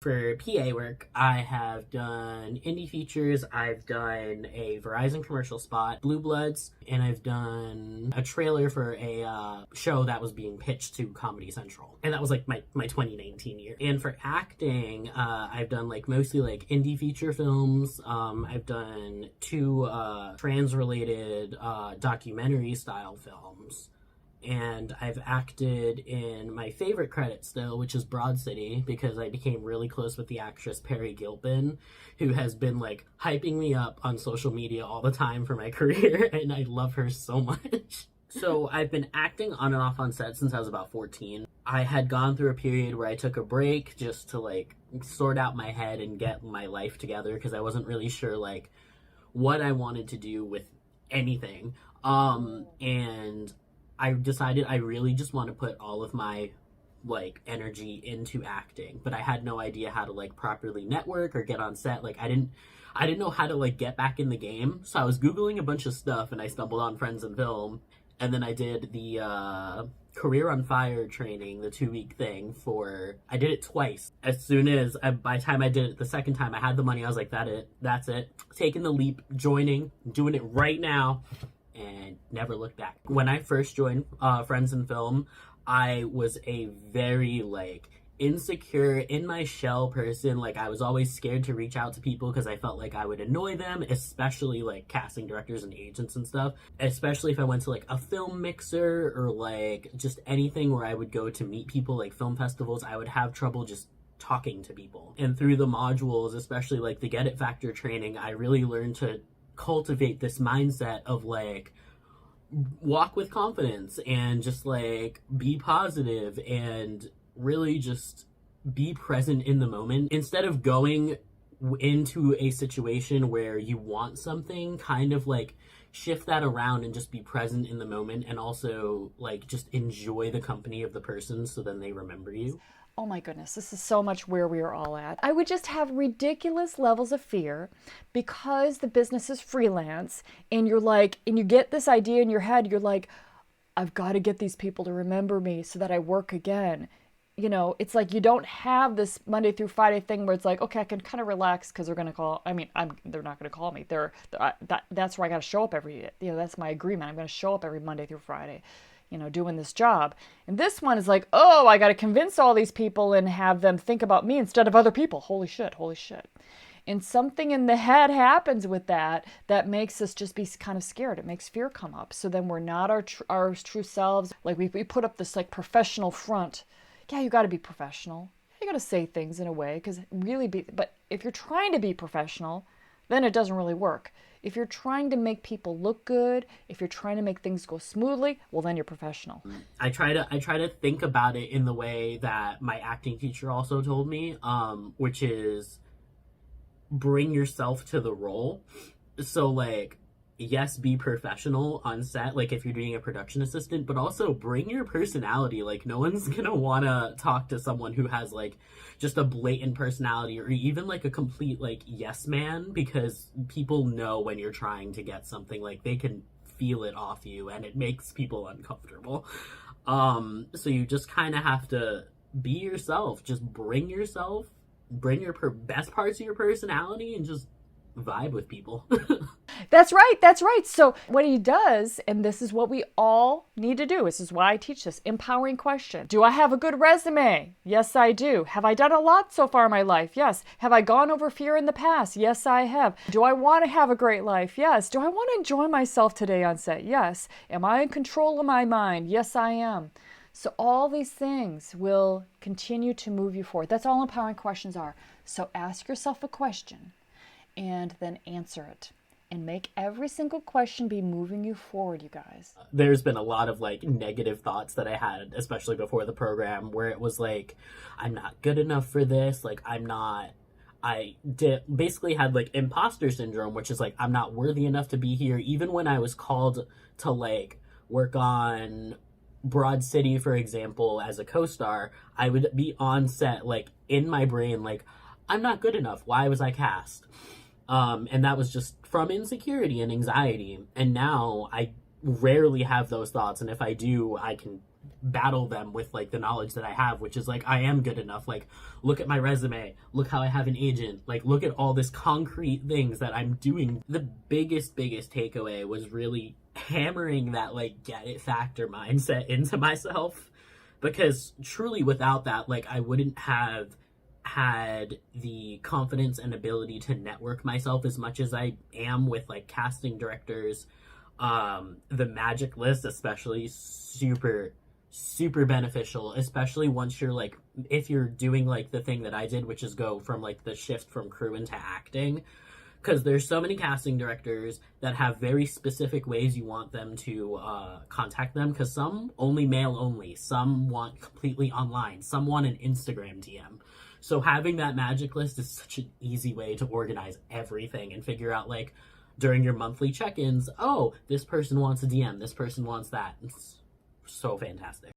For PA work, I have done indie features, I've done a Verizon commercial spot, Blue Bloods, and I've done a trailer for a show that was being pitched to Comedy Central. And that was like my 2019 year. And for acting, I've done like mostly like indie feature films. I've done two trans-related documentary style films. And I've acted in my favorite credit still, which is Broad City, because I became really close with the actress Perry Gilpin, who has been like hyping me up on social media all the time for my career, and I love her so much. So I've been acting on and off on set since I was about 14. I had gone through a period where I took a break just to like sort out my head and get my life together, because I wasn't really sure like what I wanted to do with anything. And I decided I really just want to put all of my like energy into acting, but I had no idea how to like properly network or get on set. Like I didn't know how to like get back in the game. So I was Googling a bunch of stuff and I stumbled on Friends in Film, and then I did the Career on Fire training, the 2-week thing I did it twice. As soon as by the time I did it the second time, I had the money. I was like, that's it. Taking the leap, joining, doing it right now. And never looked back. When I first joined Friends in Film, I was a very like insecure, in my shell person. Like I was always scared to reach out to people because I felt like I would annoy them, especially like casting directors and agents and stuff. Especially if I went to like a film mixer or like just anything where I would go to meet people, like film festivals, I would have trouble just talking to people. And through the modules, especially like the Get It Factor training, I really learned to cultivate this mindset of like walk with confidence and just like be positive and really just be present in the moment instead of going into a situation where you want something. Kind of like shift that around and just be present in the moment, and also like just enjoy the company of the person so then they remember you. Oh my goodness, this is so much where we are all at. I would just have ridiculous levels of fear because the business is freelance, and you're like, and you get this idea in your head, you're like, I've got to get these people to remember me so that I work again. You know, it's like you don't have this Monday through Friday thing where it's like, okay, I can kind of relax because they're going to call. I mean, they're not going to call me. That's where I got to show up every, that's my agreement. I'm going to show up every Monday through Friday, doing this job. And this one is like, oh, I got to convince all these people and have them think about me instead of other people. Holy shit, holy shit. And something in the head happens with that makes us just be kind of scared. It makes fear come up. So then we're not our true selves. Like we put up this like professional front. Yeah, you got to be professional. You got to say things in a way but if you're trying to be professional, then it doesn't really work. If you're trying to make people look good, if you're trying to make things go smoothly, well, then you're professional. I try to think about it in the way that my acting teacher also told me, which is bring yourself to the role. So like, yes, be professional on set, like if you're doing a production assistant, but also bring your personality. Like no one's gonna want to talk to someone who has like just a blatant personality, or even like a complete like yes man, because people know when you're trying to get something. Like they can feel it off you, and it makes people uncomfortable. So you just kind of have to be yourself. Just bring your best parts of your personality and just vibe with people. That's right. That's right. So what he does, and this is what we all need to do. This is why I teach this empowering question. Do I have a good resume? Yes, I do. Have I done a lot so far in my life? Yes. Have I gone over fear in the past? Yes, I have. Do I want to have a great life? Yes. Do I want to enjoy myself today on set? Yes. Am I in control of my mind? Yes, I am. So all these things will continue to move you forward. That's all empowering questions are. So ask yourself a question and then answer it. And make every single question be moving you forward, you guys. There's been a lot of like negative thoughts that I had, especially before the program, where it was like, I'm not good enough for this. Like basically had like imposter syndrome, which is like, I'm not worthy enough to be here. Even when I was called to like work on Broad City, for example, as a co-star, I would be on set, like in my brain, like, I'm not good enough. Why was I cast? And that was just from insecurity and anxiety. And now I rarely have those thoughts. And if I do, I can battle them with like the knowledge that I have, which is like, I am good enough. Like, look at my resume, look how I have an agent, like look at all this concrete things that I'm doing. The biggest takeaway was really hammering that like get it factor mindset into myself, because truly without that, like I wouldn't have had the confidence and ability to network myself as much as I am with like casting directors. The magic list especially, super beneficial, especially once you're like, if you're doing like the thing that I did, which is go from like the shift from crew into acting, because there's so many casting directors that have very specific ways you want them to contact them, because some only mail only, some want completely online, some want an Instagram DM. So having that magic list is such an easy way to organize everything and figure out like during your monthly check-ins, oh, this person wants a DM, this person wants that. It's so fantastic.